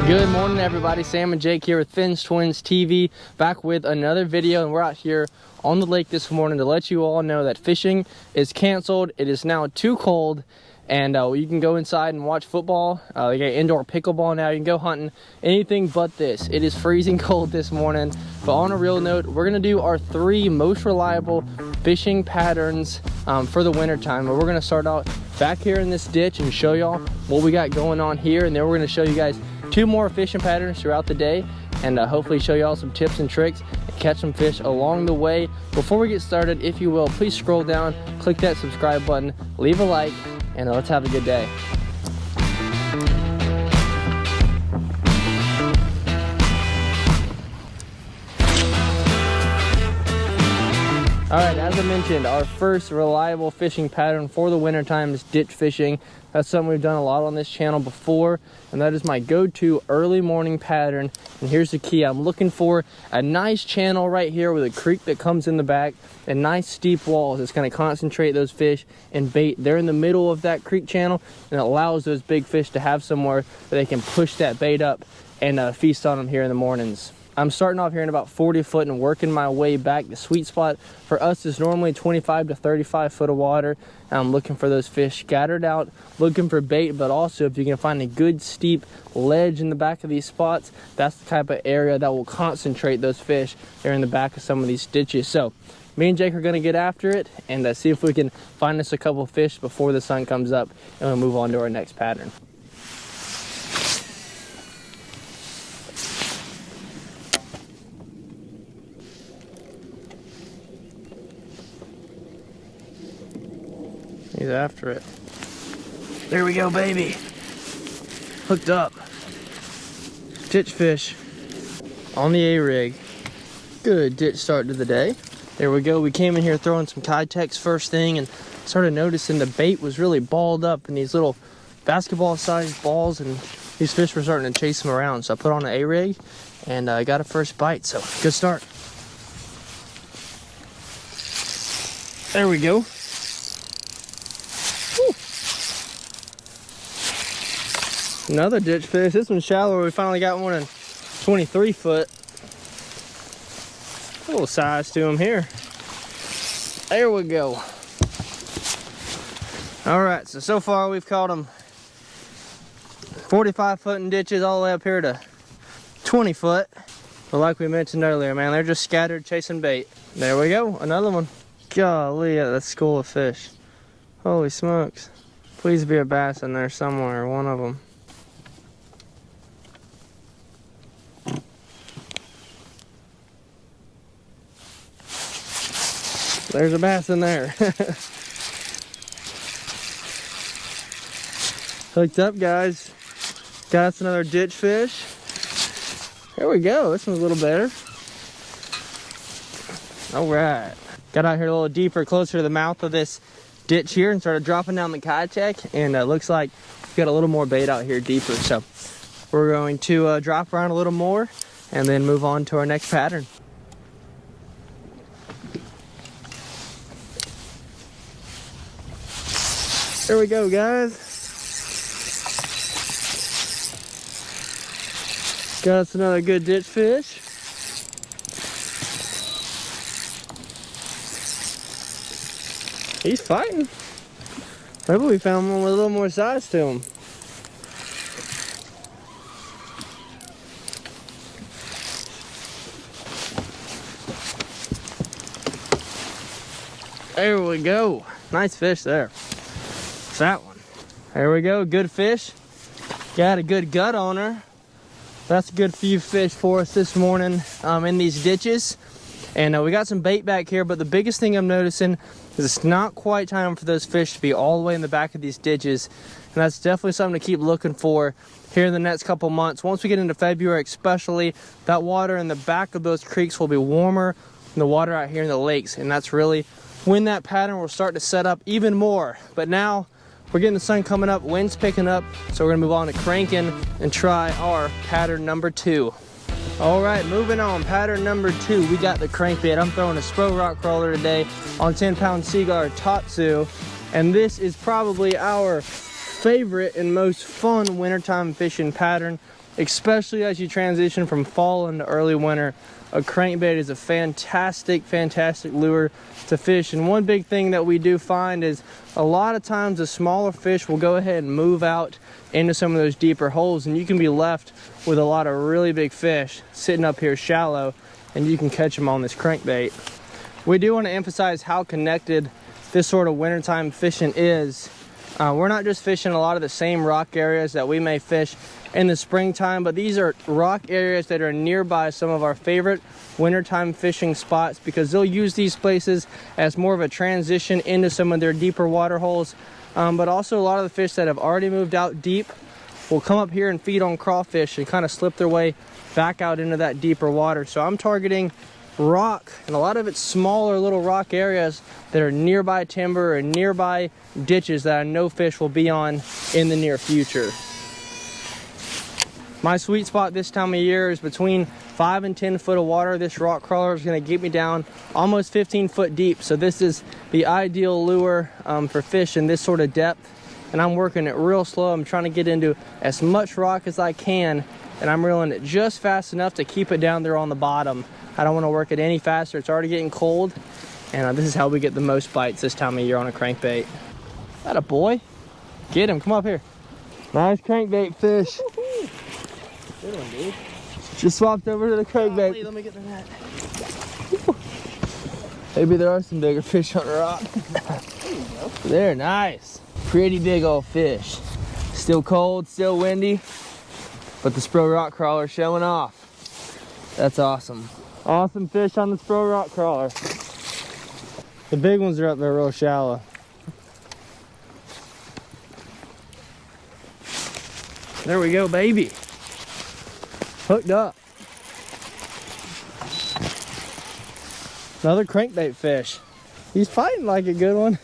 Good morning, everybody. Sam and Jake here with Finn's Twins TV, back with another video, and we're out here on the lake this morning to let you all know that fishing is canceled. It is now too cold, and you can go inside and watch football. They got indoor pickleball now. You can go hunting, anything but this. It is freezing cold this morning. But on a real note, we're gonna do our 3 most reliable fishing patterns for the winter time. And we're gonna start out back here in this ditch and show y'all what we got going on here, and then we're gonna show you guys 2 more fishing patterns throughout the day, and hopefully show y'all some tips and tricks and catch some fish along the way. Before we get started, if you will, please scroll down, click that subscribe button, leave a like, and let's have a good day. All right, as I mentioned, our first reliable fishing pattern for the winter time is ditch fishing. That's something we've done a lot on this channel before, and that is my go-to early morning pattern. And here's the key. I'm looking for a nice channel right here with a creek that comes in the back and nice steep walls that's going to concentrate those fish and bait. They're in the middle of that creek channel, and it allows those big fish to have somewhere that they can push that bait up and feast on them here in the mornings. I'm starting off here in about 40 foot and working my way back. The sweet spot for us is normally 25 to 35 foot of water. I'm looking for those fish scattered out, looking for bait, but also if you can find a good steep ledge in the back of these spots, that's the type of area that will concentrate those fish there in the back of some of these ditches. So me and Jake are gonna get after it and see if we can find us a couple fish before the sun comes up, and we'll move on to our next pattern. He's after it. There we go, baby. Hooked up. Ditch fish on the A-rig. Good ditch start to the day. There we go. We came in here throwing some Kitex first thing and started noticing the bait was really balled up in these little basketball-sized balls, and these fish were starting to chase them around. So I put on an A-rig and I got a first bite. So good start. There we go. Another ditch fish. This one's shallower. We finally got one in 23 foot. A little size to him here. There we go. All right, so far we've caught them 45 foot in ditches all the way up here to 20 foot. But like we mentioned earlier, man, they're just scattered chasing bait. There we go, another one. Golly, that school of fish. Holy smokes. Please be a bass in there somewhere, one of them. There's a bass in there. Hooked up, guys. Got us another ditch fish. There we go. This one's a little better. All right. Got out here a little deeper, closer to the mouth of this ditch here, and started dropping down the Kitex. And it looks like we got a little more bait out here deeper. So we're going to drop around a little more and then move on to our next pattern. There we go, guys. Got us another good ditch fish. He's fighting. Maybe we found one with a little more size to him. There we go. Nice fish there. That one. There we go. Good fish. Got a good gut on her. That's a good few fish for us this morning in these ditches. And we got some bait back here, but the biggest thing I'm noticing is it's not quite time for those fish to be all the way in the back of these ditches. And that's definitely something to keep looking for here in the next couple months. Once we get into February especially, that water in the back of those creeks will be warmer than the water out here in the lakes. And that's really when that pattern will start to set up even more. But now we're getting the sun coming up, wind's picking up, so we're gonna move on to cranking and try our pattern number 2. All right, moving on, pattern number 2. We got the crankbait. I'm throwing a Spro rock crawler today on 10-pound Seaguar Tatsu. And this is probably our favorite and most fun wintertime fishing pattern, especially as you transition from fall into early winter. A crankbait is a fantastic lure to fish. And one big thing that we do find is a lot of times the smaller fish will go ahead and move out into some of those deeper holes, and you can be left with a lot of really big fish sitting up here shallow, and you can catch them on this crankbait. We do want to emphasize how connected this sort of wintertime fishing is. We're not just fishing a lot of the same rock areas that we may fish in the springtime, but these are rock areas that are nearby some of our favorite wintertime fishing spots, because they'll use these places as more of a transition into some of their deeper water holes. But also a lot of the fish that have already moved out deep will come up here and feed on crawfish and kind of slip their way back out into that deeper water. So I'm targeting rock, and a lot of it's smaller little rock areas that are nearby timber and nearby ditches that I know fish will be on in the near future. My sweet spot this time of year is between 5 and 10 foot of water. This rock crawler is going to get me down almost 15 foot deep. So this is the ideal lure for fish in this sort of depth. And I'm working it real slow. I'm trying to get into as much rock as I can. And I'm reeling it just fast enough to keep it down there on the bottom. I don't want to work it any faster. It's already getting cold. And this is how we get the most bites this time of year on a crankbait. That a boy. Get him. Come up here. Nice crankbait fish. Good one, dude. Just swapped over to the crankbait. Let me get the net. Maybe there are some bigger fish on the rock. There you go. They're nice. Pretty big old fish. Still cold, still windy, but the Spro rock crawler showing off. That's awesome. Awesome fish on the Spro rock crawler. The big ones are up there real shallow. There we go, baby. Hooked up. Another crankbait fish. He's fighting like a good one.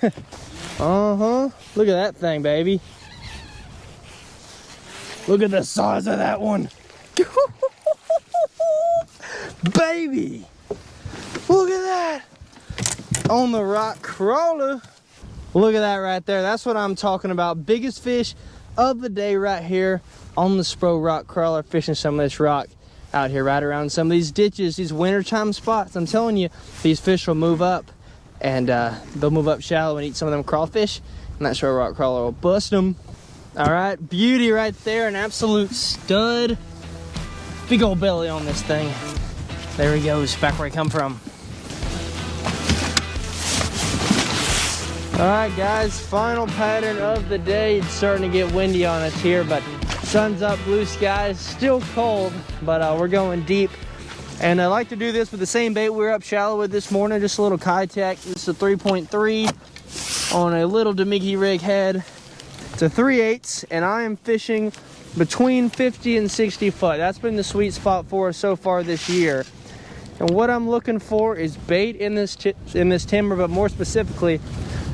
Look at that thing, baby. Look at the size of that one. Baby. Look at that. On the rock crawler. Look at that right there. That's what I'm talking about. Biggest fish of the day right here on the Spro rock crawler, fishing some of this rock out here right around some of these ditches, these wintertime spots. I'm telling you, these fish will move up, and they'll move up shallow and eat some of them crawfish, and that Spro rock crawler will bust them. All right, beauty right there, an absolute stud. Big old belly on this thing. There he goes, back where he come from. All right, guys, final pattern of the day. It's starting to get windy on us here, but sun's up, blue skies, still cold, but we're going deep. And I like to do this with the same bait we were up shallow with this morning, just a little Kitech. This is a 3.3 on a little Demiki rig head. It's a 3/8, and I am fishing between 50 and 60 foot. That's been the sweet spot for us so far this year. And what I'm looking for is bait in this timber, but more specifically,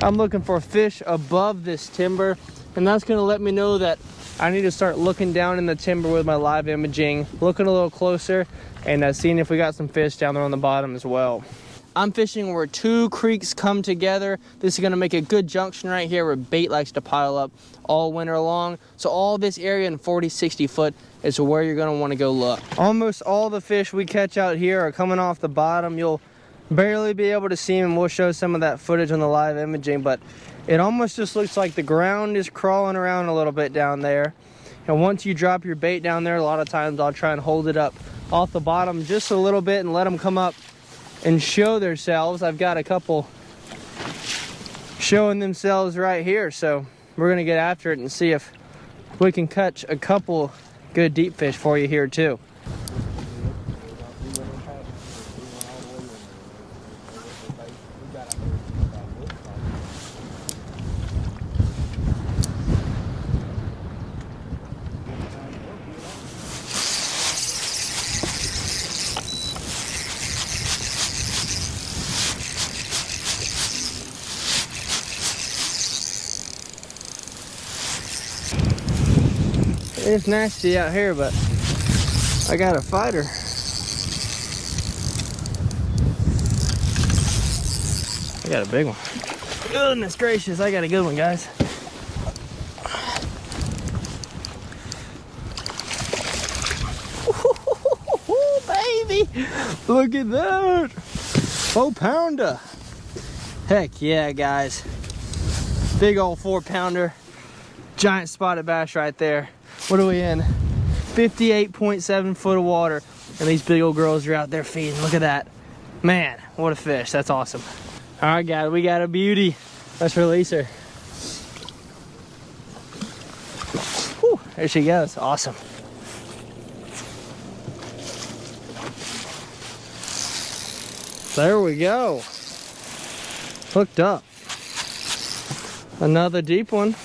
I'm looking for fish above this timber, and that's going to let me know that I need to start looking down in the timber with my live imaging, looking a little closer, and seeing if we got some fish down there on the bottom as well. I'm fishing where two creeks come together. This is going to make a good junction right here where bait likes to pile up all winter long. So all this area in 40, 60 foot is where you're going to want to go look. Almost all the fish we catch out here are coming off the bottom. You'll barely be able to see them. We'll show some of that footage on the live imaging, but it almost just looks like the ground is crawling around a little bit down there. And once you drop your bait down there, a lot of times I'll try and hold it up off the bottom just a little bit and let them come up and show themselves. I've got a couple showing themselves right here, so we're gonna get after it and see if we can catch a couple good deep fish for you here too. It's nasty out here, but I got a fighter. I got a big one. Goodness gracious, I got a good one, guys. Ooh, baby, look at that. 4-pounder. Heck yeah, guys. Big old 4-pounder. Giant spotted bass right there. What are we in? 58.7 foot of water. And these big old girls are out there feeding. Look at that. Man, what a fish. That's awesome. All right, guys, we got a beauty. Let's release her. Whew, there she goes. Awesome. There we go. Hooked up. Another deep one.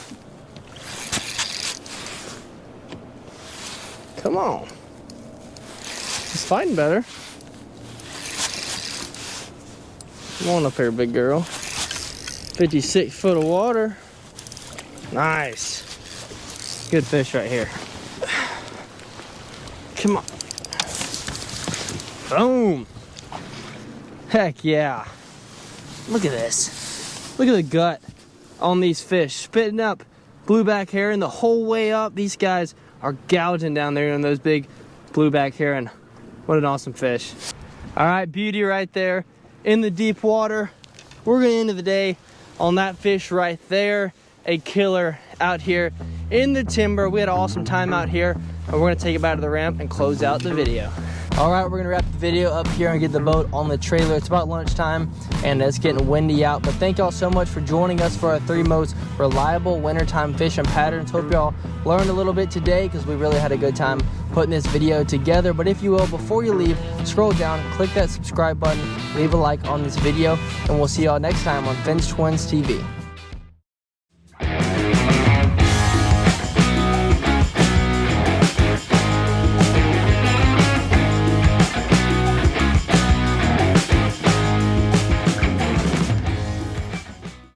Come on. He's fighting better. Come on up here, big girl. 56 foot of water. Nice. Good fish right here. Come on. Boom. Heck yeah. Look at this. Look at the gut on these fish. Spitting up blueback heron the whole way up. These guys are gouging down there in those big blueback heron. What an awesome fish. All right, beauty right there in the deep water. We're gonna end the day on that fish right there. A killer out here in the timber. We had an awesome time out here, and we're gonna take it back to the ramp and close out the video. All right, we're gonna wrap the video up here and get the boat on the trailer. It's about lunchtime and it's getting windy out, but thank y'all so much for joining us for our 3 most reliable wintertime fishing patterns. Hope y'all learned a little bit today because we really had a good time putting this video together. But if you will, before you leave, scroll down, click that subscribe button, leave a like on this video, and we'll see y'all next time on Finch Twins TV.